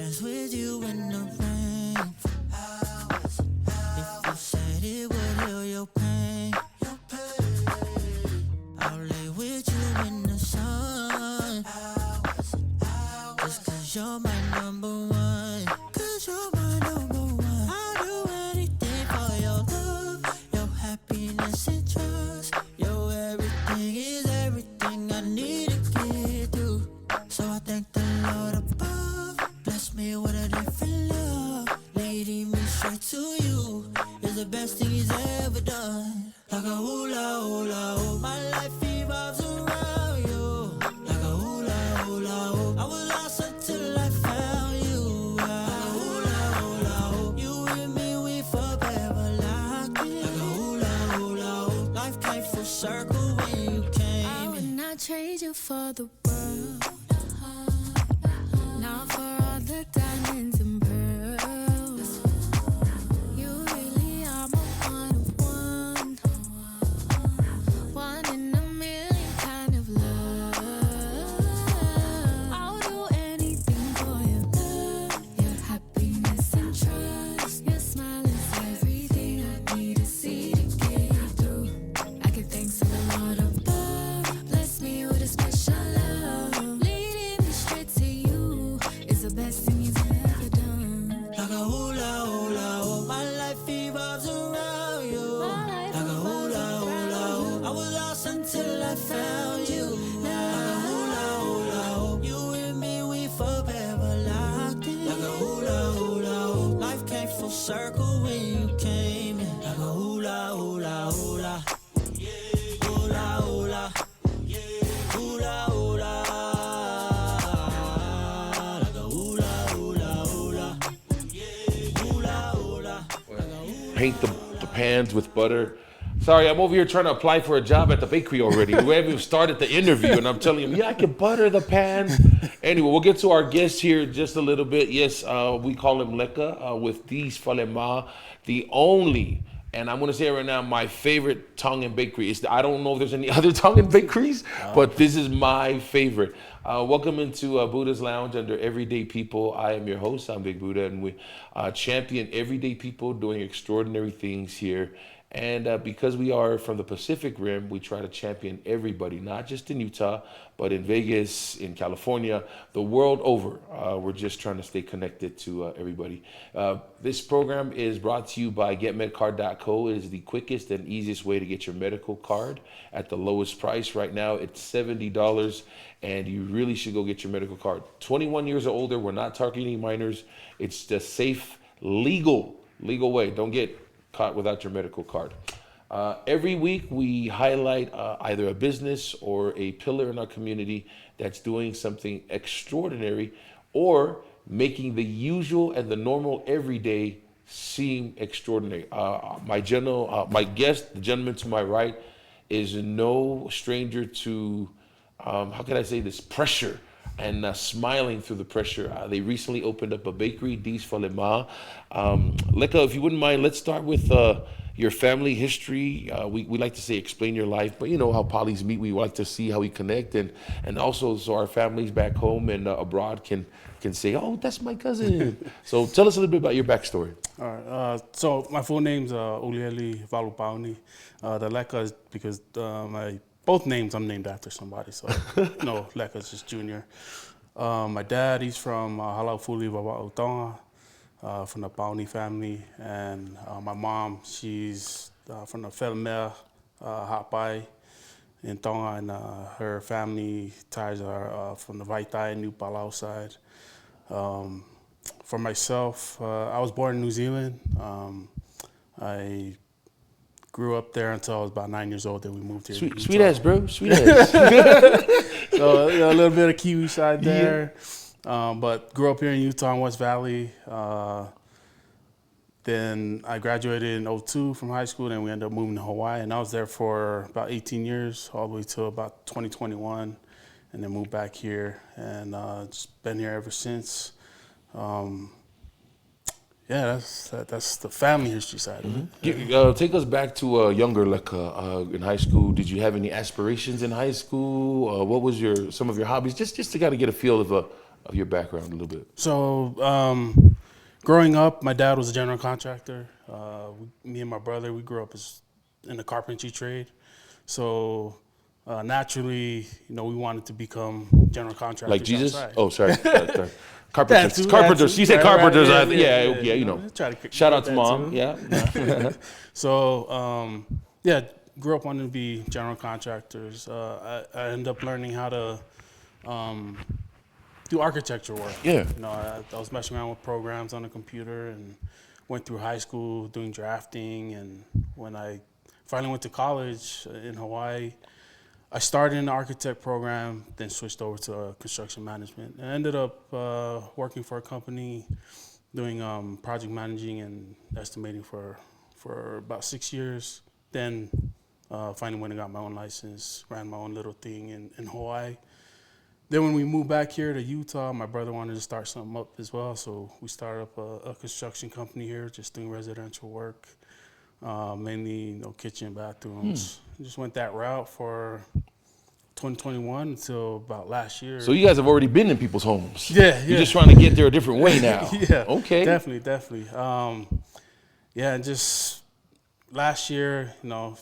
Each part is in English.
dance with you in the rain for hours. If you said it would heal your pain, I'll lay with you in the sun. Just 'cause you're my number one. 'Cause you're my number one. I'll do anything for your love, your happiness and trust. Your everything is everything I need to get through. So I thank the Lord above. Bless me with a different love. Leading me straight to you is the best thing he's ever done. Like a hula, hula, oh. My life revolves around you. Like a hula, hula, oh. I was lost until I found you. Like a hula, hula, oh. You and me, we forever locked in. Like a hula, hula, oh. Life came full circle when you came. I would not trade you for the world. Not for all the diamonds and pearls. You really are my one of one. One in a million kind of love. I'll do anything for your love, your happiness and trust. Your smile is everything I need to see to get through. I give thanks to the Lord above. Bless me with a special love. Leading me straight to you is the best thing he's ever done. Like a hula, hula, oh. My life revolves around you. Like a hula, hula, oh. I was lost until I found you. Like a hula, hula, oh. You and me, we forever locked in. Like a hula, hula, oh. Life came full circle when you came in. Like a hula, hula, hula. Hula, hula. Hula, hula. Like a hula, hula, hula. Hula, hula. Paint the pans with butter. Sorry, I'm over here trying to apply for a job at the bakery already. We haven't even started the interview, and I'm telling him, yeah, I can butter the pans. Anyway, we'll get to our guest here in just a little bit. Yes, we call him Leka with these Fale Ma, the only, and I'm going to say it right now, my favorite Tongan bakery. I don't know if there's any other Tongan bakeries, but this is my favorite. Welcome into Budah's Lounge under Everyday People. I am your host, I'm Big Budah, and we champion everyday people doing extraordinary things here. And because we are from the Pacific Rim, we try to champion everybody, not just in Utah, but in Vegas, in California, the world over. We're just trying to stay connected to everybody. This program is brought to you by GetMedCard.co. It is the quickest and easiest way to get your medical card at the lowest price. Right now, it's $70, and you really should go get your medical card. 21 years or older, we're not targeting minors. It's the safe, legal way. Don't get caught without your medical card. Every week we highlight either a business or a pillar in our community that's doing something extraordinary or making the usual and the normal everyday seem extraordinary. My guest, the gentleman to my right, is no stranger to, how can I say this, pressure and smiling through the pressure. They recently opened up a bakery, D's Fale Ma. Leka, if you wouldn't mind, let's start with your family history. We like to say explain your life, but you know how polys meet. We like to see how we connect, and also so our families back home and abroad can say, oh, that's my cousin. So tell us a little bit about your backstory. All right. So my full name's Uliellli Pauni. The Leka is because both names I'm named after somebody, so no, Leka's just Junior. My dad, he's from HULA from the Pauni family, and my mom, she's from the Fale Ma Hapai in Tonga, and her family ties are from the Vaitai and New Palau side. For myself, I was born in New Zealand. I grew up there until I was about 9 years old. Then we moved here. Sweet ass, bro. Sweet ass. So a little bit of Kiwi side there. Yeah. But grew up here in Utah in West Valley. Then I graduated in 2002 from high school. Then we ended up moving to Hawaii. And I was there for about 18 years, all the way till about 2021. And then moved back here. And just been here ever since. Yeah, that's the family history side of it. Take us back to younger Leka in high school. Did you have any aspirations in high school? What was some of your hobbies? Just to kind of get a feel of of your background a little bit. So, growing up, my dad was a general contractor. Me and my brother, we grew up in the carpentry trade. So, naturally, we wanted to become general contractors. Like Jesus? Outside. Oh, sorry. Sorry. Carpenters. That too, Carpenters. that You too. say Right, carpenters. right, Try to shout out to that mom. too. Yeah. So, grew up wanting to be general contractors. I ended up learning how to do architecture work. Yeah. I was messing around with programs on the computer and went through high school doing drafting. And when I finally went to college in Hawaii, I started in the architect program, then switched over to construction management. And I ended up working for a company doing project managing and estimating for about 6 years. Then finally went and got my own license, ran my own little thing in Hawaii. Then when we moved back here to Utah, my brother wanted to start something up as well. So we started up a construction company here, just doing residential work, mainly kitchen, bathrooms. Just went that route for 2021 until about last year. So you guys have already been in people's homes. Yeah. You're just trying to get there a different way now. Yeah. Okay. Definitely. And just last year,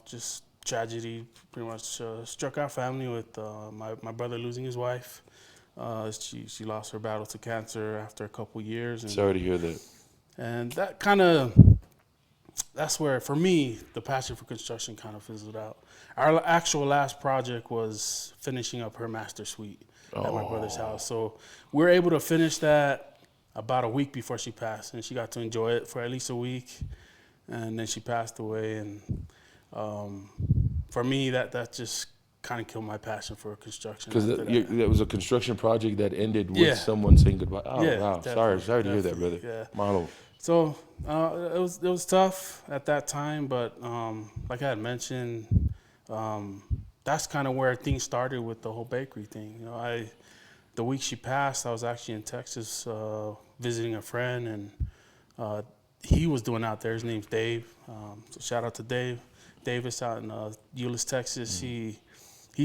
just tragedy pretty much struck our family with my brother losing his wife. She lost her battle to cancer after a couple years. And, Sorry to hear that. And that's where, for me, the passion for construction kind of fizzled out. Our actual last project was finishing up her master suite at my brother's house. So we were able to finish that about a week before she passed, and she got to enjoy it for at least a week. And then she passed away, and for me, that just kind of killed my passion for construction. Because that was a construction project that ended with someone saying goodbye. Oh, yeah, wow. Sorry to hear that, brother. Yeah. Mahalo. So it was tough at that time, but like I had mentioned, that's kind of where things started with the whole bakery thing. The week she passed, I was actually in Texas visiting a friend, and he was doing out there. His name's Dave. So shout out to Dave Davis out in Uliellli, Texas. He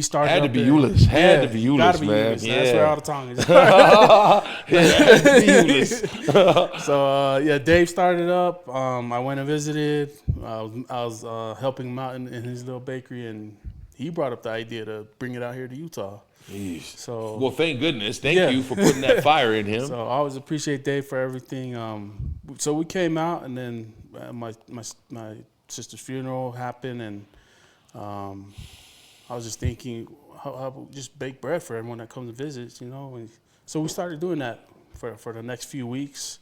started. Had to be Uliellli. Had to be Uliellli, gotta be man. Uliellli. Yeah. That's where all the tongue is. Had to be Uliellli. So Dave started up. I went and visited. I was helping him out in his little bakery, and he brought up the idea to bring it out here to Utah. Jeez. So Well, thank goodness. Thank you for putting that fire in him. So I always appreciate Dave for everything. So we came out, and then my sister's funeral happened, and I was just thinking, how about just bake bread for everyone that comes and visits, And so we started doing that for the next few weeks.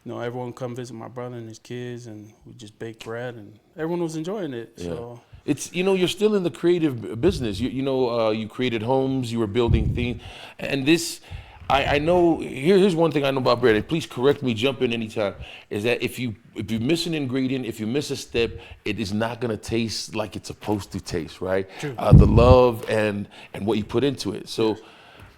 Everyone come visit my brother and his kids, and we just bake bread, and everyone was enjoying it. Yeah. So It's you're still in the creative business. You created homes, you were building things, and this. I know. Here's one thing I know about bread. And please correct me, jump in anytime. Is that if you miss an ingredient, if you miss a step, it is not gonna taste like it's supposed to taste, right? True. The love and what you put into it. So,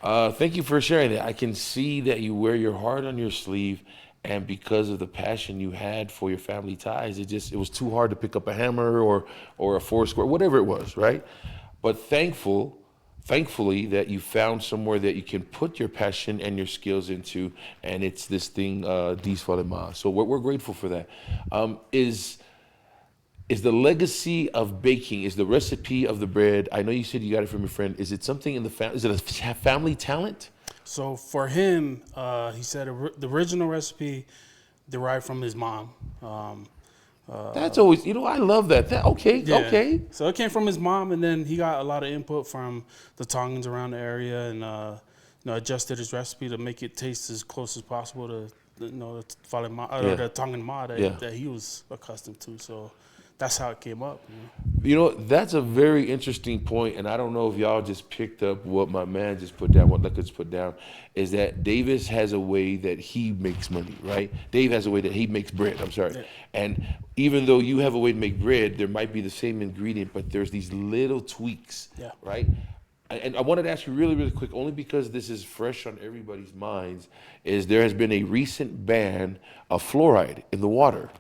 thank you for sharing that. I can see that you wear your heart on your sleeve, and because of the passion you had for your family ties, it was too hard to pick up a hammer or a Foursquare, whatever it was, right? But thankfully that you found somewhere that you can put your passion and your skills into, and it's this thing, Fale Ma. So we're grateful for that. Is the legacy of baking, is the recipe of the bread, I know you said you got it from your friend, is it something in the family, is it a family talent? So for him, he said the original recipe derived from his mom. That's always, I love that. Okay. So it came from his mom, and then he got a lot of input from the Tongans around the area, and adjusted his recipe to make it taste as close as possible to the Fale Ma, or the Tongan Ma that he was accustomed to. So that's how it came up. That's a very interesting point, and I don't know if y'all just picked up what my man just put down, what Leka just put down, is that Davis has a way that he makes money, right? Dave has a way that he makes bread, I'm sorry. Yeah. And even though you have a way to make bread, there might be the same ingredient, but there's these little tweaks, right? And I wanted to ask you really, really quick, only because this is fresh on everybody's minds, is there has been a recent ban of fluoride in the water.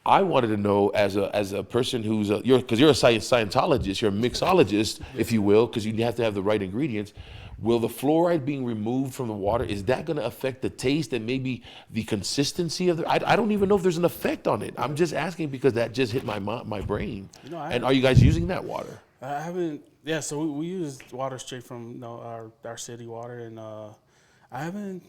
I wanted to know as a person who's because you're a Scientologist, you're a mixologist, if you will, because you have to have the right ingredients. Will the fluoride being removed from the water, is that going to affect the taste and maybe the consistency of I don't even know if there's an effect on it. I'm just asking because that just hit my brain. And are you guys using that water? I haven't. Yeah, so we use water straight from our city water, and I haven't.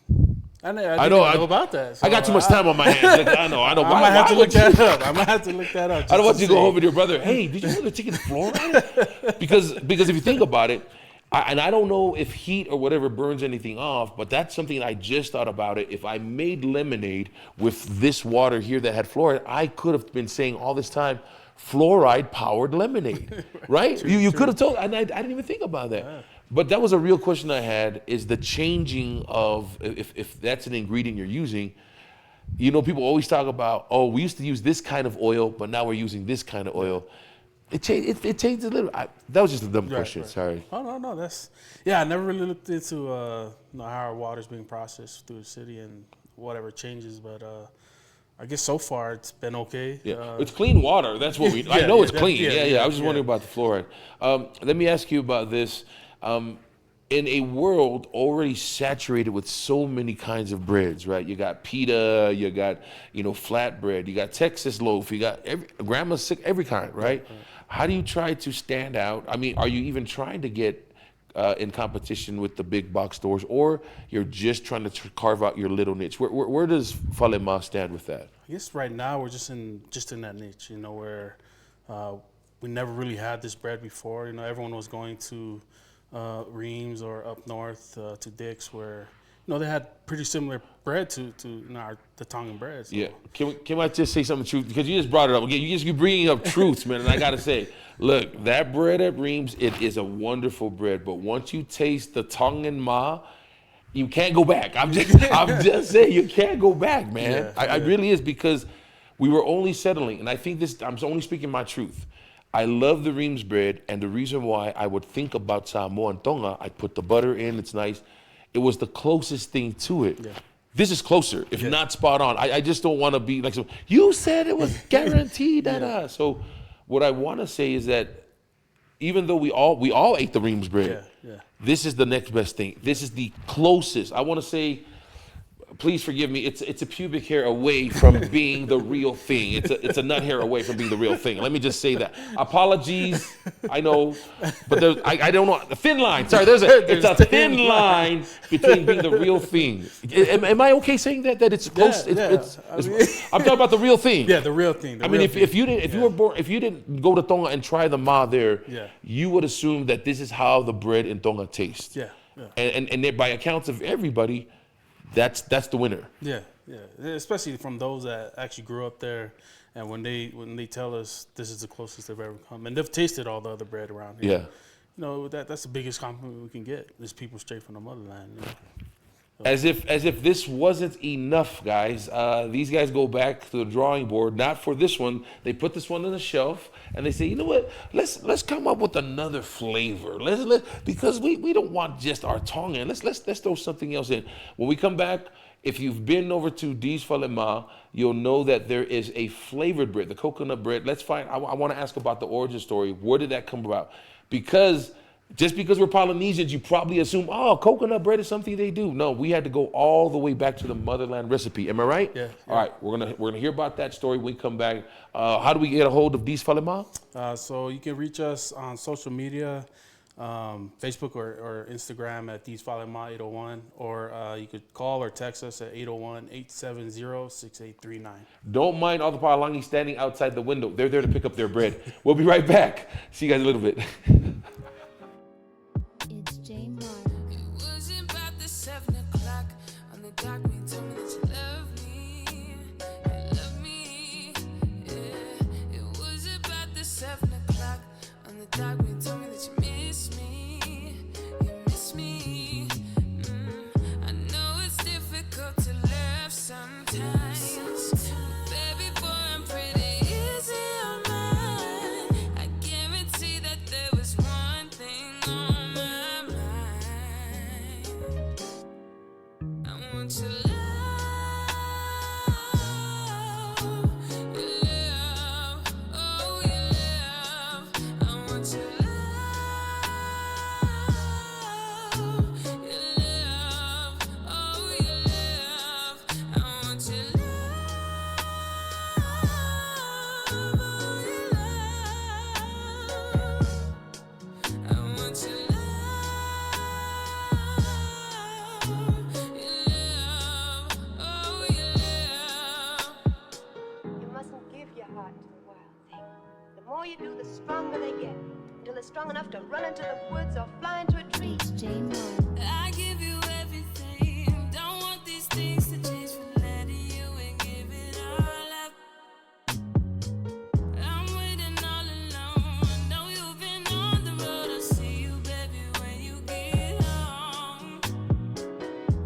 I didn't know about that. So I got too much time on my hands. Like, I know. I might have to look that up. I might have to look that up. I don't want you to go home with your brother. Hey, did you know they're taking fluoride? because if you think about it, I don't know if heat or whatever burns anything off, but that's something I just thought about it. If I made lemonade with this water here that had fluoride, I could have been saying all this time, fluoride powered lemonade, right? True, you could have told, and I didn't even think about that. Yeah. But that was a real question I had, is the changing of, if that's an ingredient you're using. You know, people always talk about, oh, we used to use this kind of oil, but now we're using this kind of oil. It changed a little. That was just a dumb question. Right. Sorry. Oh no, that's I never really looked into how our water's being processed through the city and whatever changes, but I guess so far it's been okay. Yeah, it's clean water. That's what we. I know it's clean. Yeah. I was just wondering about the fluoride. Let me ask you about this. In a world already saturated with so many kinds of breads, right? You got pita, you got flatbread, you got Texas loaf, you got grandma's sick, every kind, right? How do you try to stand out? I mean, are you even trying to get in competition with the big box stores, or you're just trying to carve out your little niche? Where does Fale Ma stand with that? I guess right now we're just in that niche, where we never really had this bread before. Everyone was going to Reams or up north to Dick's, where they had pretty similar bread to the Tongan bread. So. Yeah, can I just say something true? Because you just brought it up again. You're bringing up truths, man. And I gotta say, look, that bread at Reams, it is a wonderful bread. But once you taste the Tongan Ma, you can't go back. I'm just saying, you can't go back, man. I really is, because we were only settling, and I think I'm only speaking my truth. I love the Reams bread, and the reason why I would think about Samoa and Tonga, I put the butter in, it's nice. It was the closest thing to it. Yeah. This is closer, if not spot on. I just don't want to be like, you said it was guaranteed. So what I want to say is that even though we all ate the Reams bread, this is the next best thing. This is the closest. I want to say, please forgive me, it's a pubic hair away from being the real thing. It's a nut hair away from being the real thing. Let me just say that. Apologies, I know, but I don't know. The thin line. Sorry, it's a thin line between being the real thing. Am I okay saying that it's close? I'm talking about the real thing. Yeah, the real thing. If you didn't go to Tonga and try the ma there, you would assume that this is how the bread in Tonga tastes. Yeah. And by accounts of everybody, that's the winner. Yeah. Especially from those that actually grew up there, and when they tell us this is the closest they've ever come, and they've tasted all the other bread around here. Yeah. That's the biggest compliment we can get. Is people straight from the motherland. So. As if this wasn't enough, guys. These guys go back to the drawing board. Not for this one. They put this one on the shelf, and they say, you know what? Let's come up with another flavor. Because we don't want just our Tongan. Let's throw something else in. When we come back, if you've been over to D's Fale Ma, you'll know that there is a flavored bread, the coconut bread. Let's find. I want to ask about the origin story. Where did that come about? Just because we're Polynesians, you probably assume, coconut bread is something they do. No, we had to go all the way back to the motherland recipe. Am I right? Yeah. All right, we're gonna hear about that story when we come back. How do we get a hold of D's Fale Ma? So you can reach us on social media, Facebook or Instagram at D's Fale Ma 801, or you could call or text us at 801-870-6839. Don't mind all the Palangis standing outside the window. They're there to pick up their bread. We'll be right back. See you guys in a little bit. to run into the woods or fly into a tree. I give you everything. Don't want these things to change for letting you and give it all up. I'm waiting all alone. I know you've been on the road. I'll see you, baby, when you get home.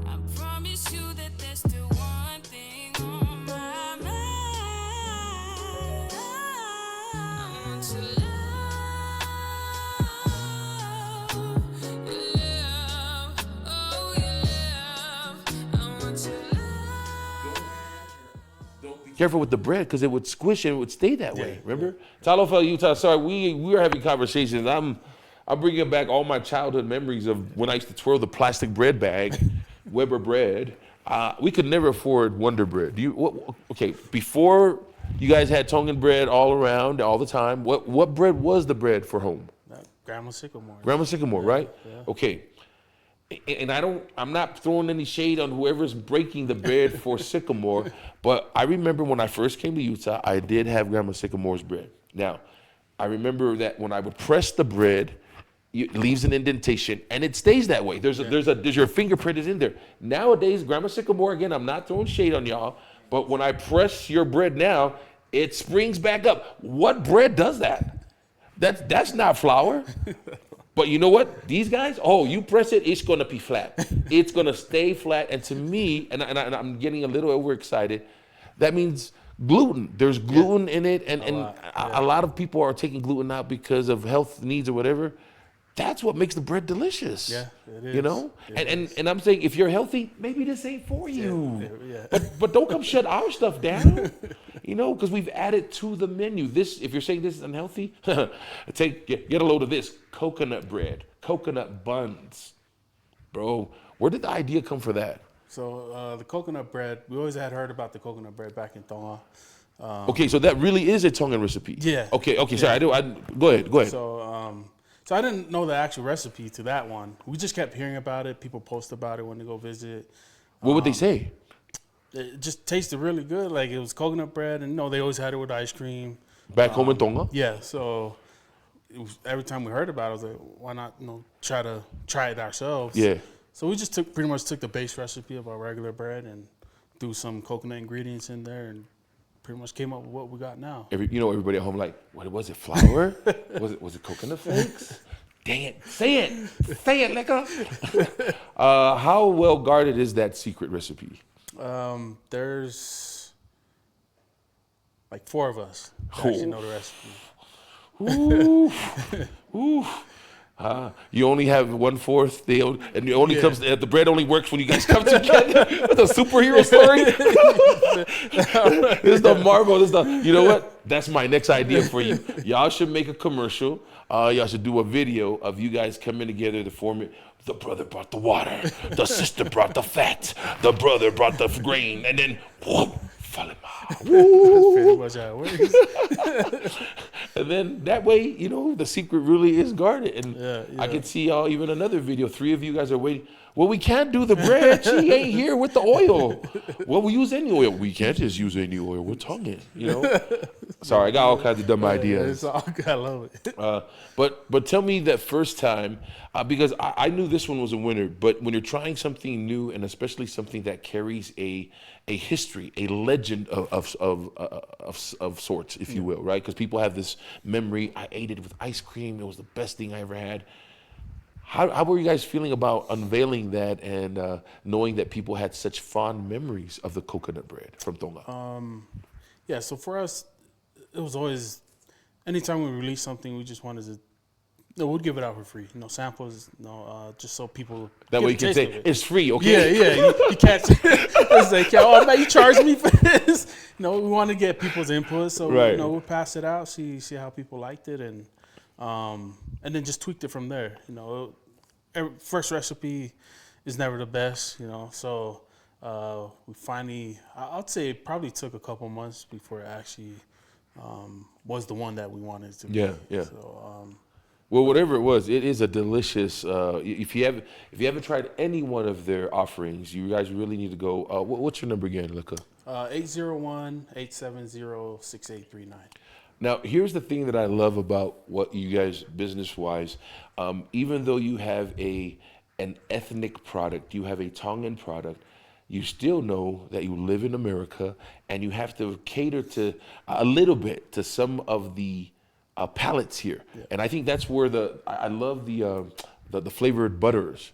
I promise you that there's still one thing on my mind. I want your love. Careful with the bread because it would squish and it would stay that way. Remember? Aloha, Utah. Sorry, we were having conversations. I'm bringing back all my childhood memories of when I used to twirl the plastic bread bag, Weber bread. We could never afford Wonder Bread. Okay, before you guys had Tongan bread all around all the time. What bread was the bread for home? Grandma Sycamore. Grandma Sycamore, right? Yeah. Okay. And I'm not throwing any shade on whoever's breaking the bread for Sycamore, but I remember when I first came to Utah, I did have Grandma Sycamore's bread. Now, I remember that when I would press the bread, it leaves an indentation, and it stays that way. There's your fingerprint is in there. Nowadays, Grandma Sycamore, again, I'm not throwing shade on y'all, but when I press your bread now, it springs back up. What bread does that? That's not flour. But you know what? These guys, you press it, it's gonna be flat. It's gonna stay flat. And to me, and I'm getting a little overexcited, that means gluten. There's gluten in it, and a lot of people are taking gluten out because of health needs or whatever. That's what makes the bread delicious. Yeah, it is. You know? And I'm saying if you're healthy, maybe this ain't for you. Yeah. But don't come shut our stuff down. You know, because we've added to the menu. If you're saying this is unhealthy, get a load of this. Coconut bread, coconut buns. Bro, where did the idea come for that? So the coconut bread, we always had heard about the coconut bread back in Tonga. Okay, so that really is a Tongan recipe. Yeah. Okay, sorry, go ahead. So I didn't know the actual recipe to that one. We just kept hearing about it. People post about it when they go visit. What would they say? It just tasted really good. Like it was coconut bread, and they always had it with ice cream. Back home in Tonga? Yeah. So every time we heard about it, I was like, why not try it ourselves? Yeah. So we just pretty much took the base recipe of our regular bread and threw some coconut ingredients in there, and pretty much came up with what we got now. Everybody at home like, what was it, flour? was it coconut flakes? Dang it, say it, Leka. How well guarded is that secret recipe? There's like 4 of us that actually know the recipe. Ooh. You only have 1/4, and it only comes. The bread only works when you guys come together. That's a superhero story. This is the Marvel. You know what? That's my next idea for you. Y'all should make a commercial. Y'all should do a video of you guys coming together to form it. The brother brought the water. The sister brought the fat. The brother brought the grain, and then whoop, Fale Ma. That's pretty much how it works. And then that way, the secret really is guarded. And I can see y'all even another video. 3 of you guys are waiting. Well, we can't do the bread. She ain't here with the oil. Well, we use any oil. We can't just use any oil. We're Tongan, Sorry, I got all kinds of dumb ideas. It's all good. I love it. But tell me that first time, because I knew this one was a winner. But when you're trying something new, and especially something that carries a history, a legend of sorts, if you will, right? Because people have this memory. I ate it with ice cream. It was the best thing I ever had. How were you guys feeling about unveiling that and knowing that people had such fond memories of the coconut bread from Tonga? So for us, it was always, anytime we release something, we just wanted to, we'd give it out for free. Samples, just so people. That way you can say, it's free, okay? Yeah. You can't say, it's like, man, you charge me for this. We want to get people's input, so, we'll pass it out, see how people liked it, and then just tweaked it from there. First recipe is never the best, so we finally, I'd say it probably took a couple months before it actually was the one that we wanted to be. Yeah. So, well, whatever it was, it is a delicious. If you haven't tried any one of their offerings, you guys really need to go. What's your number again, Leka? 801-870-6839. Now, here's the thing that I love about what you guys business-wise. Even though you have an ethnic product, you have a Tongan product, you still know that you live in America, and you have to cater to a little bit to some of the palates here. And I think that's where I love the flavored butters.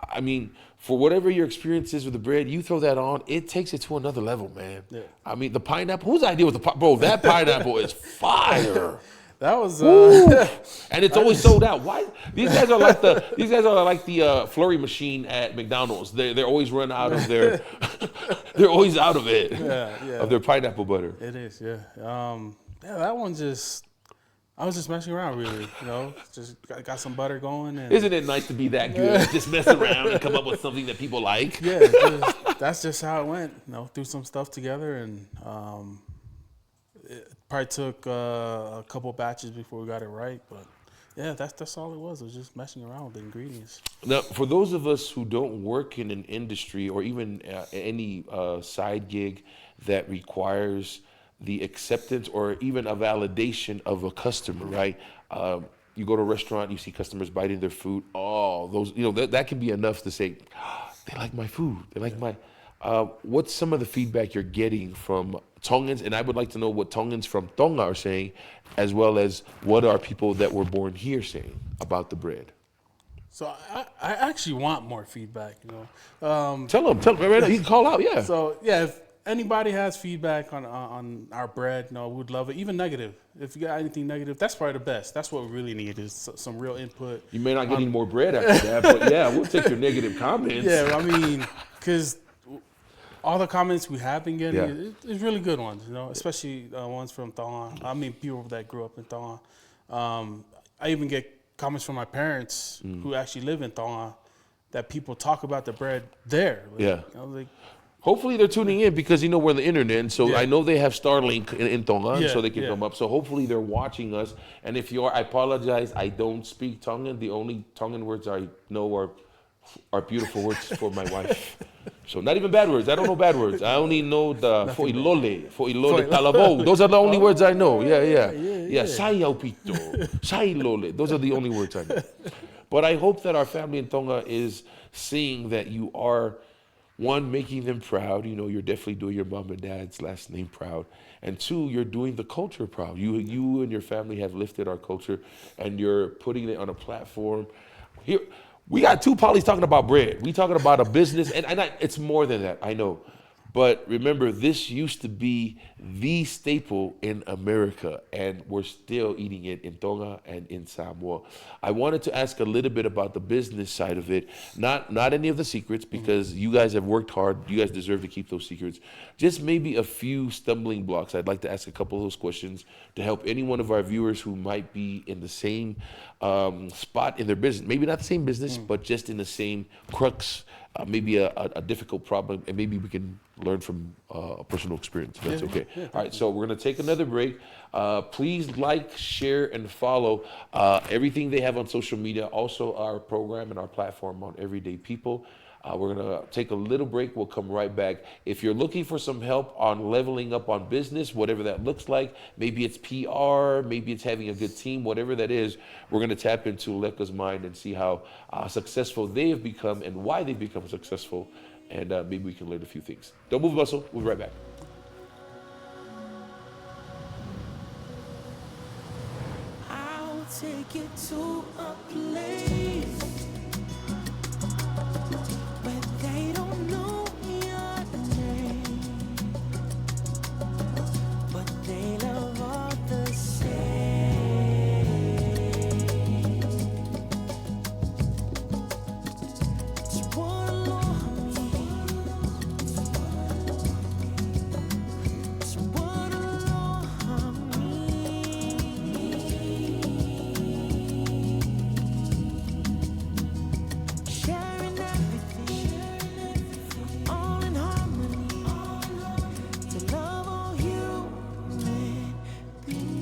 I mean, for whatever your experience is with the bread, you throw that on, it takes it to another level, man. Yeah. I mean, the pineapple, whose idea was bro, that pineapple is fire. That was And it's always sold out. Why? These guys are like the flurry machine at McDonald's. They're always run out of their they're always out of it. Of their pineapple butter. It is, yeah. That one I was just messing around, really. You know, just got some butter going. And isn't it nice to be that good? Just mess around and come up with something that people like. Yeah, that's just how it went. You know, threw some stuff together, and it probably took a couple batches before we got it right. But yeah, that's all it was. It was just messing around with the ingredients. Now, for those of us who don't work in an industry or even any side gig that requires the acceptance or even a validation of a customer, right? You go to a restaurant, you see customers biting their food. Oh, those, that can be enough to say, they like my food. They like my. What's some of the feedback you're getting from Tongans? And I would like to know what Tongans from Tonga are saying, as well as what are people that were born here saying about the bread. So I actually want more feedback. You know, Tell them right now. You can call out, yeah. So yeah, if anybody has feedback on our bread, we'd love it. Even negative. If you got anything negative, that's probably the best. That's what we really need is some real input. You may not get any more bread after that, but yeah, we'll take your negative comments. Yeah, I mean, because all the comments we have been getting is really good ones, especially ones from Tonga. I mean, people that grew up in Tonga. I even get comments from my parents who actually live in Tonga that people talk about the bread there. Hopefully they're tuning in because we're on the internet, and so I know they have Starlink in Tonga, so they can come up. So hopefully they're watching us. And if you are, I apologize, I don't speak Tongan. The only Tongan words I know are beautiful words for my wife. So not even bad words. I don't know bad words. I only know the fo'ilole, talabo. Those are the only words I know. Yeah. Sayaupito, sailole. Those are the only words I know. But I hope that our family in Tonga is seeing that you are, one, making them proud. You're definitely doing your mom and dad's last name proud. And two, you're doing the culture proud. You and your family have lifted our culture, and you're putting it on a platform. Here, we got two polys talking about bread. We talking about a business, and it's more than that, I know. But remember, this used to be the staple in America, and we're still eating it in Tonga and in Samoa. I wanted to ask a little bit about the business side of it, not any of the secrets, because you guys have worked hard. You guys deserve to keep those secrets. Just maybe a few stumbling blocks. I'd like to ask a couple of those questions to help any one of our viewers who might be in the same spot in their business. Maybe not the same business, but just in the same crux. Maybe a difficult problem, and maybe we can learn from a personal experience, if that's okay. All right, so we're going to take another break. Please like, share, and follow everything they have on social media, also our program and our platform on Everyday People. We're going to take a little break. We'll come right back. If you're looking for some help on leveling up on business, whatever that looks like, maybe it's PR, maybe it's having a good team, whatever that is, we're going to tap into Leka's mind and see how successful they have become and why they've become successful. And maybe we can learn a few things. Don't move, muscle. We'll be right back. I'll take it to a place where they don't know your name, but they love all the same. It's what ALOHA means. It's what ALOHA means. Sharing everything, all in harmony, to love all human beings.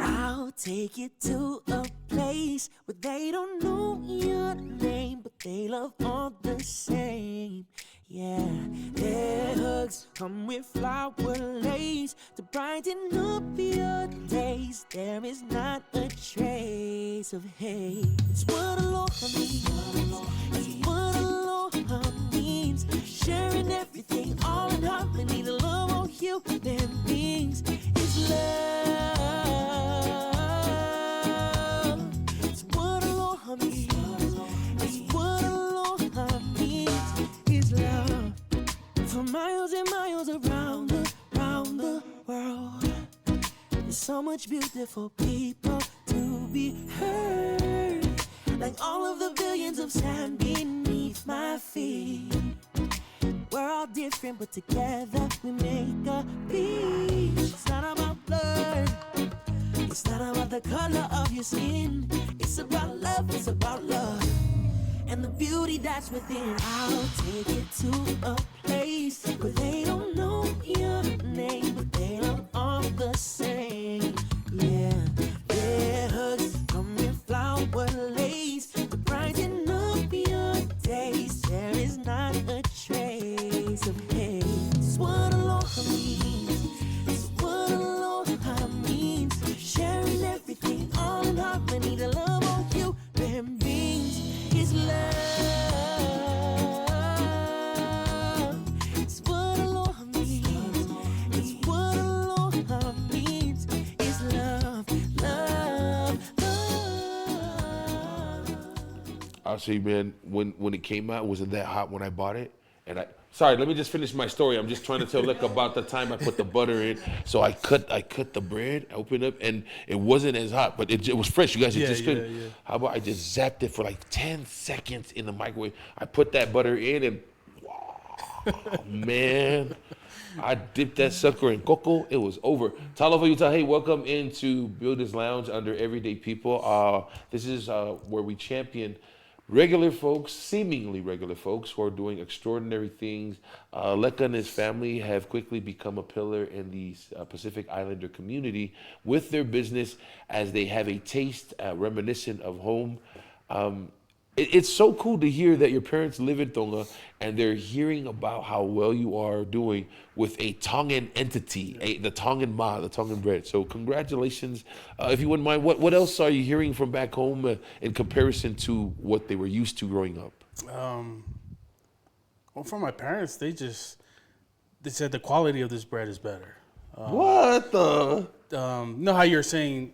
I'll take you to a place place where they don't know your name, but they love all the same. Yeah, their hugs come with flower lace to brighten up your days. There is not a trace of hate. It's what aloha means. It's what aloha means. Sharing everything, all in harmony. The love of human beings is love. It's what aloha means. It's what aloha means is love. For miles and miles around the world, there's so much beautiful people to be heard. Like all of the billions of sand beneath my feet. We're all different, but together we make a beach. It's not about blood. It's not about the color of your skin. It's about love, it's about love. And the beauty that's within. I'll take it to a place where they don't know your name, but they love all the same. Yeah, their hugs come in flower lace to brighten up your days. There is not a trace of hate. It's what aloha means. It's what aloha means. Sharing everything, all in harmony. The love of human beings is love. It's what aloha means. It's what aloha means is love, love, love. I'll say, man, when it came out, it wasn't that hot when I bought it. And sorry, let me just finish my story. I'm just trying to tell Leka about the time I put the butter in. So I cut the bread, I opened up, and it wasn't as hot, but it was fresh. You guys just couldn't. Yeah. How about I just zapped it for like 10 seconds in the microwave. I put that butter in, and wow, man, I dipped that sucker in cocoa. It was over. Talofa Utah, hey, welcome into Builders Lounge under Everyday People. This is where we champion regular folks, seemingly regular folks, who are doing extraordinary things. Leka and his family have quickly become a pillar in the Pacific Islander community with their business as they have a taste reminiscent of home. It's so cool to hear that your parents live in Tonga and they're hearing about how well you are doing with a Tongan entity, the Tongan Ma, the Tongan bread. So congratulations. If you wouldn't mind, what else are you hearing from back home in comparison to what they were used to growing up? Well, for my parents, they said the quality of this bread is better. What the? You know how you're saying,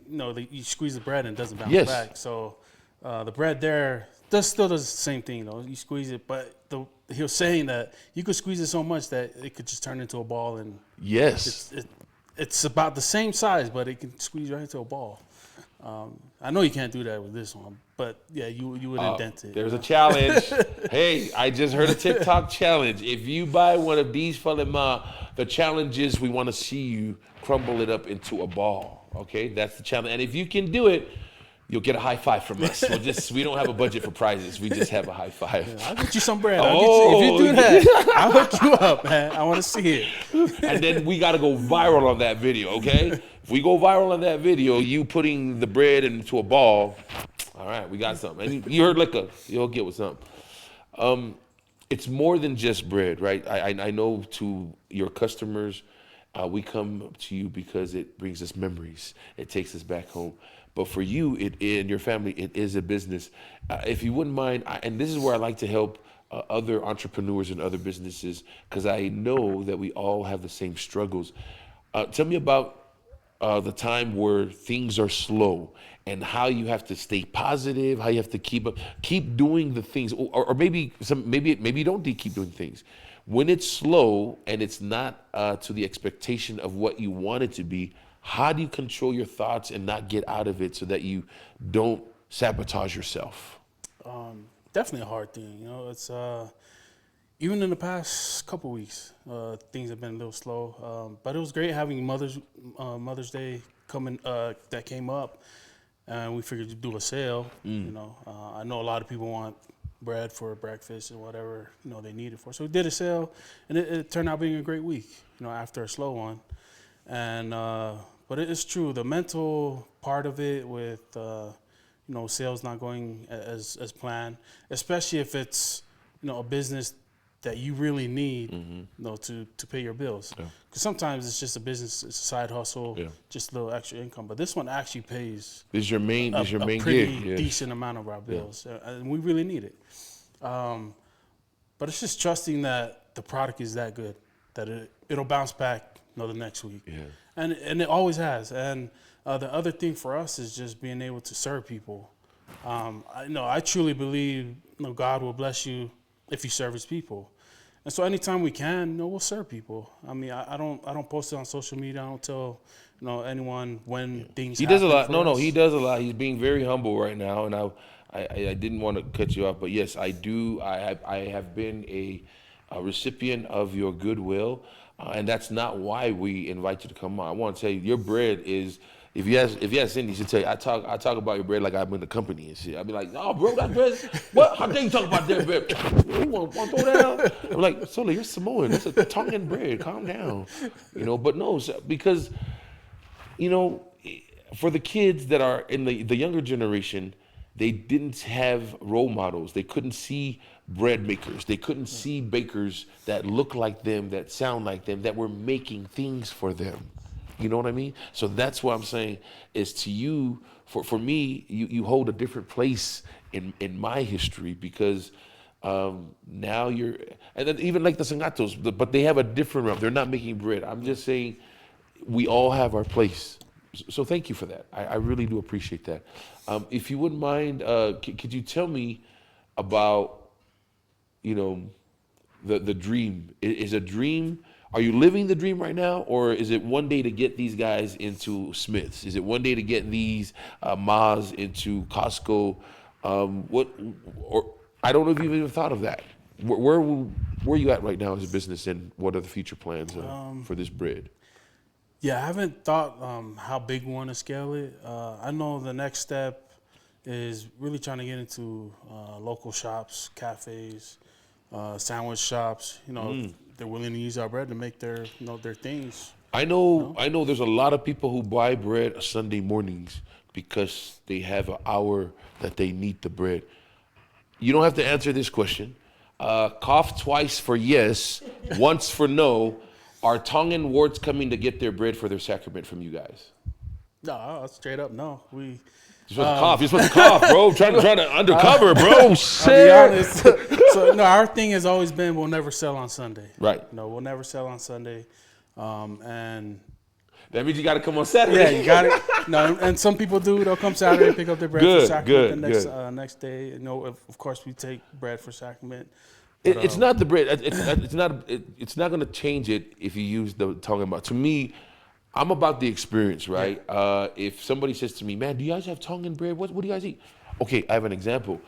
you squeeze the bread and it doesn't bounce Yes. back. So the bread there still does the same thing, though. You squeeze it, but he was saying that you could squeeze it so much that it could just turn into a ball, and Yes. it's about the same size, but it can squeeze right into a ball. I know you can't do that with this one, but yeah, you would indent it. There's a challenge. Hey, I just heard a TikTok challenge. If you buy one of these Fale Ma, the challenge is we want to see you crumble it up into a ball. Okay, that's the challenge. And if you can do it, you'll get a high five from us. We don't have a budget for prizes. We just have a high five. Yeah, I'll get you some bread. Oh, if you do that, I'll hook you up, man. I want to see it. And then we got to go viral on that video, okay? If we go viral on that video, you putting the bread into a ball, all right, we got something. And you heard Leka, you'll get with something. It's more than just bread, right? I know to your customers, we come to you because it brings us memories. It takes us back home. But for you and your family, it is a business. If you wouldn't mind, and this is where I like to help other entrepreneurs and other businesses, because I know that we all have the same struggles. Tell me about the time where things are slow and how you have to stay positive, how you have to keep doing the things, or maybe you don't keep doing things. When it's slow and it's not to the expectation of what you want it to be, how do you control your thoughts and not get out of it so that you don't sabotage yourself? Definitely a hard thing. It's even in the past couple weeks, things have been a little slow. But it was great having Mother's Day that came up, and we figured to do a sale. I know a lot of people want bread for breakfast and whatever they need it for. So we did a sale, and it turned out being a great week. After a slow one. And but it's true, the mental part of it with sales not going as planned, especially if it's, a business that you really need, to pay your bills. Because sometimes it's just a business, it's a side hustle, just a little extra income. But this one actually pays. This is your main pretty gig. Yeah. decent amount of our bills, and we really need it. But it's just trusting that the product is that good, that it'll bounce back, the next week. Yeah. And it always has. And the other thing for us is just being able to serve people. I truly believe, God will bless you if you serve His people. And so anytime we can, we'll serve people. I mean, I don't post it on social media. I don't tell anyone when things. He does a lot. No, he does a lot. He's being very humble right now, and I didn't want to cut you off, but yes, I do. I have been a recipient of your goodwill, and that's not why we invite you to come on. I want to tell you, your bread is. If you ask Cindy, she'll tell you, I talk about your bread like I'm in the company and shit. I'll be like, no, bro, that bread, what? How dare you talk about that bread? You want to throw that out? I'm like, Sola, you're Samoan. That's a Tongan bread. Calm down. But no, because, for the kids that are in the younger generation, they didn't have role models. They couldn't see bread makers. They couldn't see bakers that look like them, that sound like them, that were making things for them. You know what I mean? So that's what I'm saying is to you, for me, you hold a different place in my history because now you're, and then even like the Sangatos, but they have a different realm. They're not making bread. I'm just saying we all have our place. So thank you for that. I really do appreciate that. If you wouldn't mind, could you tell me about, the dream? Is a dream... Are you living the dream right now, or is it one day to get these guys into Smith's? Is it one day to get these Ma's into Costco? Or I don't know if you've even thought of that. Where are you at right now as a business, and what are the future plans for this bread? Yeah, I haven't thought how big we want to scale it. I know the next step is really trying to get into local shops, cafes, sandwich shops. They're willing to use our bread to make their things. I know there's a lot of people who buy bread Sunday mornings because they have an hour that they need the bread. You don't have to answer this question. Cough twice for yes, once for no. Are Tongan wards coming to get their bread for their sacrament from you guys? No, straight up no. You're supposed to cough, bro. Trying to undercover, bro. Shit. I'll be honest. So our thing has always been we'll never sell on Sunday. Right. No, we'll never sell on Sunday, and that means you got to come on Saturday. Yeah, you got it. No, and some people do. They'll come Saturday, pick up their bread for sacrament the next day. Of course, we take bread for sacrament. But, it's not the bread. It's not going to change it if you use the tongue and mouth. To me, I'm about the experience, right? Yeah. If somebody says to me, man, do you guys have Tongan bread? What do you guys eat? Okay, I have an example.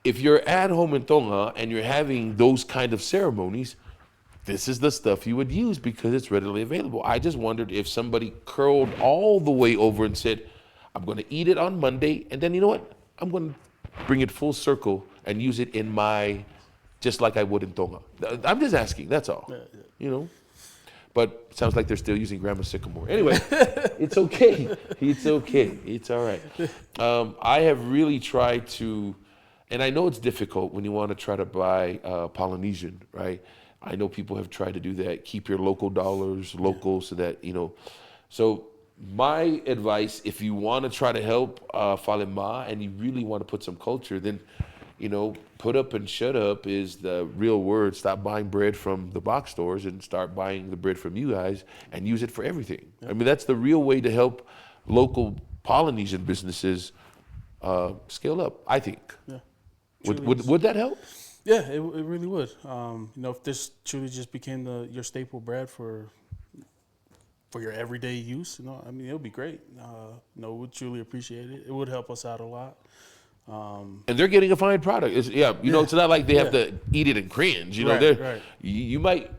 If you're at home in Tonga and you're having those kind of ceremonies, this is the stuff you would use because it's readily available. I just wondered if somebody curled all the way over and said, I'm going to eat it on Monday, and then you know what? I'm going to bring it full circle and use it in just like I would in Tonga. I'm just asking, that's all, But it sounds like they're still using Grandma Sycamore. Anyway, it's okay. It's okay. It's all right. I have really tried to, and I know it's difficult when you want to try to buy Polynesian, right? I know people have tried to do that. Keep your local dollars local so that, So my advice, if you want to try to help Fale Ma and you really want to put some culture, then, put up and shut up is the real word. Stop buying bread from the box stores and start buying the bread from you guys and use it for everything. Yeah. I mean, that's the real way to help local Polynesian businesses scale up, I think. Yeah. Would that help? Yeah, it really would. If this truly just became your staple bread for your everyday use, it would be great. We'd truly appreciate it. It would help us out a lot. And they're getting a fine product. It's not like they have to eat it in cringe. Right. You might.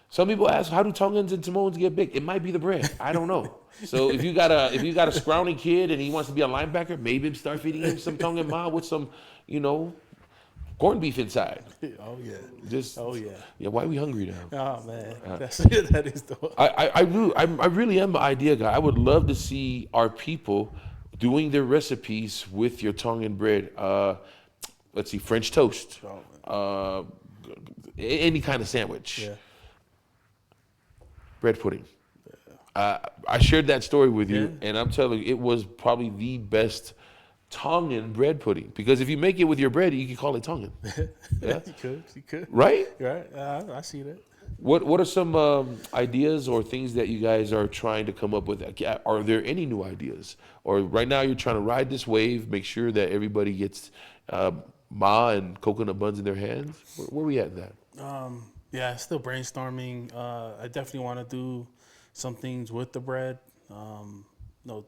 Some people ask, how do Tongans and Samoans get big? It might be the bread. I don't know. So if you got a scrawny kid and he wants to be a linebacker, maybe start feeding him some Tongan ma with some, corned beef inside. Oh yeah. Yeah. Why are we hungry now? Oh man, that is the one. I really am an idea guy. I would love to see our people doing their recipes with your Tongan bread. Let's see, French toast, any kind of sandwich, Yeah. bread pudding. I shared that story with you, Yeah. and I'm telling you, it was probably the best Tongan bread pudding. Because if you make it with your bread, you can call it Tongan. Yeah, You could. right? Right. I see that. What are some ideas or things that you guys are trying to come up with? Are there any new ideas? Or right now you're trying to ride this wave, make sure that everybody gets ma and coconut buns in their hands? Where we at in that? Yeah, still brainstorming. I definitely want to do some things with the bread, to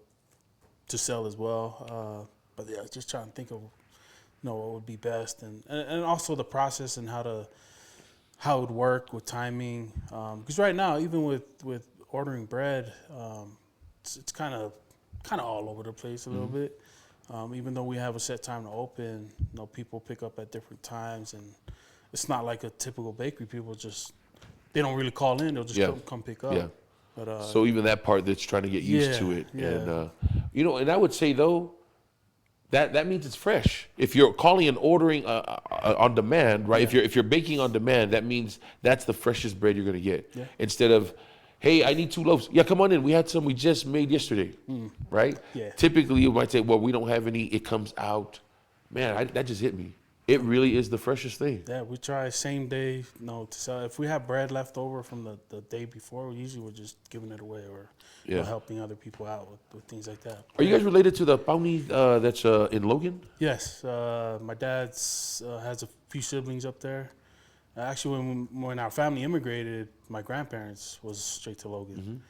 sell as well. But yeah, just trying to think of, what would be best, and also the process and how it would work with timing. Because right now, even with ordering bread, it's kind of all over the place a little bit. Even though we have a set time to open, people pick up at different times, and it's not like a typical bakery. People they don't really call in; they'll just come pick up. Yeah. But So even that part that's trying to get used to it, yeah. and and I would say though, that means it's fresh. If you're calling and ordering on demand, right? Yeah. If you're baking on demand, that means that's the freshest bread you're gonna get. Yeah. Instead of, hey, I need 2 loaves. Yeah, come on in. We had some we just made yesterday, right? Yeah. Typically, you might say, well, we don't have any. It comes out. Man, that just hit me. It really is the freshest thing. Yeah, we try same day, to sell. If we have bread left over from the day before, usually we're just giving it away or helping other people out with things like that. Are you guys related to the Pauni that's in Logan? Yes, my dad's has a few siblings up there. Actually, when our family immigrated, my grandparents was straight to Logan,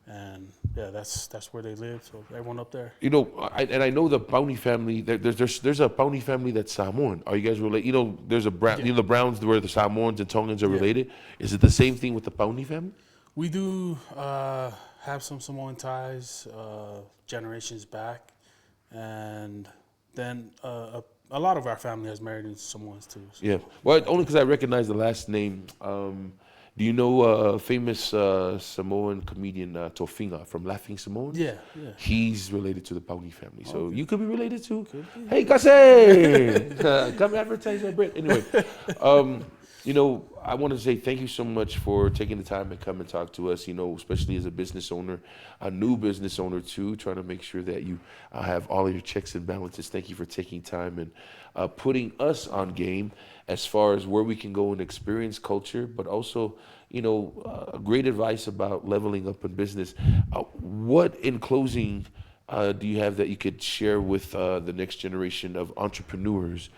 and yeah, that's where they live. So everyone up there. I know the Pauni family. There's a Pauni family that's Samoan. Are you guys related? There's a brown. The Browns where the Samoans and Tongans are related. Is it the same thing with the Pauni family? We do have some Samoan ties generations back, and then a lot of our family has married into Samoans too. So. Yeah. Well, only because I recognize the last name. Do you know famous Samoan comedian Tofinga from Laughing Samoans? Yeah. He's related to the Pauni family, so you could be related to. Hey, Kase, come advertise our bread. Anyway, I want to say thank you so much for taking the time to come and talk to us. Especially as a business owner, a new business owner too, trying to make sure that you have all of your checks and balances. Thank you for taking time and putting us on game as far as where we can go and experience culture, but also, great advice about leveling up in business. What, in closing, do you have that you could share with the next generation of entrepreneurs,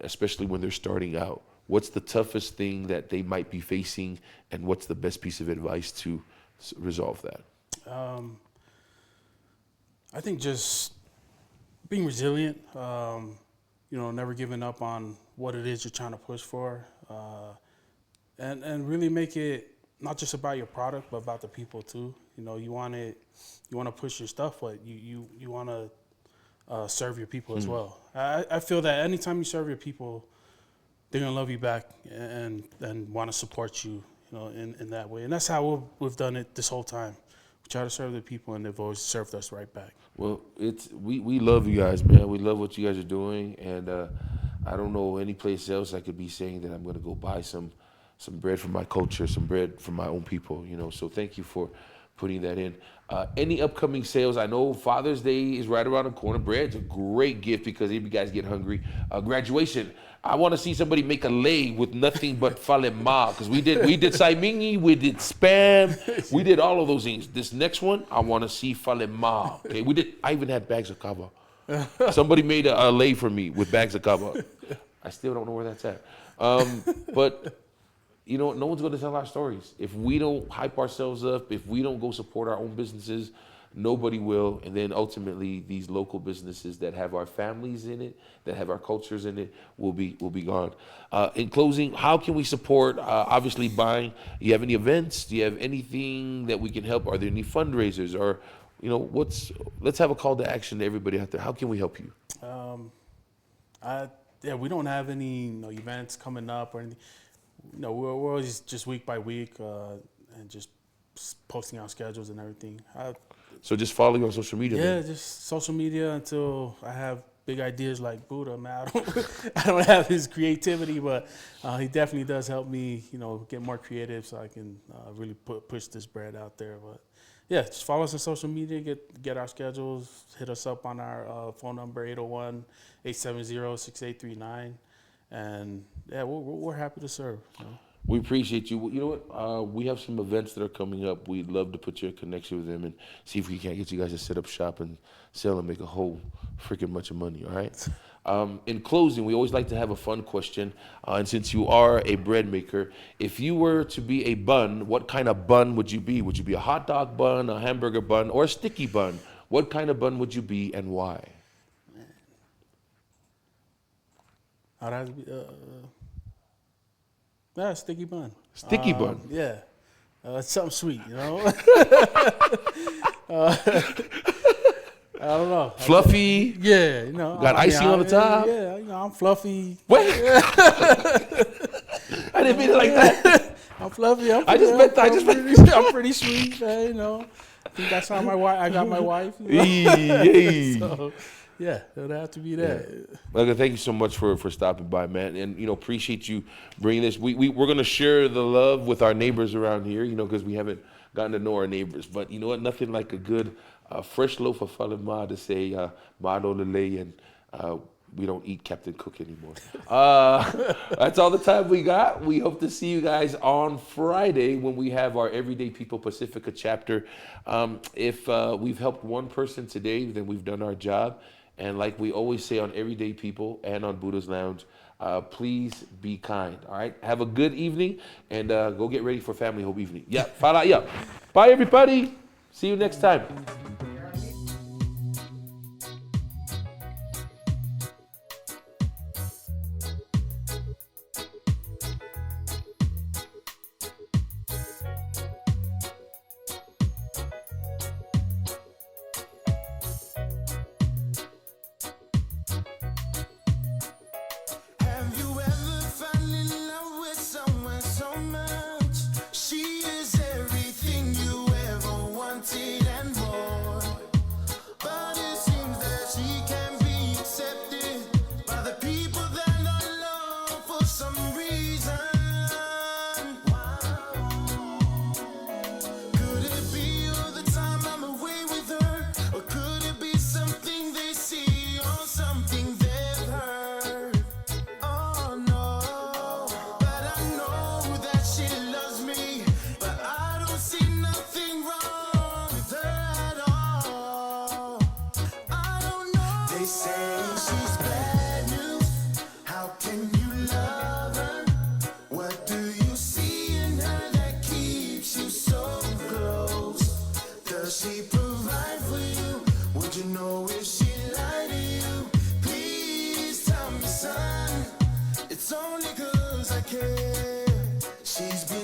especially when they're starting out? What's the toughest thing that they might be facing, and what's the best piece of advice to resolve that? I think just being resilient, never giving up on what it is you're trying to push for, and really make it not just about your product, but about the people too. You want to push your stuff, but you want to serve your people as well. I feel that anytime you serve your people, they're gonna love you back and want to support you, in that way. And that's how we've done it this whole time. We try to serve the people, and they've always served us right back. Well, we love you guys, man. We love what you guys are doing, and I don't know any place else I could be saying that I'm gonna go buy some bread from my culture, some bread from my own people. So thank you for putting that in. Any upcoming sales? I know Father's Day is right around the corner. Bread's a great gift because if you guys get hungry. Graduation. I want to see somebody make a lei with nothing but Fale Ma, because we did saimingi, we did spam, we did all of those things. This next one, I want to see Fale Ma. Okay, I even had bags of kava. Somebody made a lei for me with bags of kava. I still don't know where that's at. But no one's going to tell our stories. If we don't hype ourselves up, if we don't go support our own businesses, nobody will. And then ultimately, these local businesses that have our families in it, that have our cultures in it, will be gone. In closing, how can we support? Obviously, buying. You have any events? Do you have anything that we can help? Are there any fundraisers? Or, let's have a call to action to everybody out there. How can we help you? We don't have any events coming up or anything. We're always just week by week and just posting out schedules and everything. So just follow you on social media. Yeah, man. just social media until I have big ideas like Budah. Man, I don't have his creativity, but he definitely does help me, get more creative so I can really push this brand out there. But yeah, just follow us on social media, get our schedules, hit us up on our phone number 801-870-6839, and yeah, we're happy to serve. We appreciate you. You know what? We have some events that are coming up. We'd love to put you in connection with them and see if we can't get you guys to set up shop and sell and make a whole freaking bunch of money, all right? In closing, we always like to have a fun question. And since you are a bread maker, if you were to be a bun, what kind of bun would you be? Would you be a hot dog bun, a hamburger bun, or a sticky bun? What kind of bun would you be and why? I'd have to be sticky bun. Sticky bun? Yeah. Something sweet, I don't know. Fluffy? Yeah, Got icing on the top? Yeah, I'm fluffy. What? I didn't mean it like that. I'm fluffy. I'm pretty sweet, man, I think that's how I got my wife. So, yeah, it'll have to be that. Leka, thank you so much for stopping by, man, and appreciate you bringing this. We're gonna share the love with our neighbors around here, because we haven't gotten to know our neighbors. But you know what? Nothing like a good fresh loaf of Fale Ma to say Ma Uliellli, and we don't eat Captain Cook anymore. That's all the time we got. We hope to see you guys on Friday when we have our Everyday People Pacifica chapter. If we've helped one person today, then we've done our job. And like we always say on Everyday People and on Budah's Lounge, please be kind, all right? Have a good evening, and go get ready for Family Hope Evening. Yeah, fala, yeah. Bye, everybody. See you next time. Have you ever fallen in love with someone so much? She is everything you ever wanted and more. But it seems that she can be accepted by the people that I love for some reason. Could it be all the time I'm away with her? Or could it be something they see or something they've heard? Oh no, but I know that she loves me, but I don't see nothing wrong with her at all. I don't know. They say she's bad news. How can you love her? What do you see in her that keeps you so close? Does she provide for you? Would you know if she lied to you? Please tell me, son. It's only 'cause I care. She's been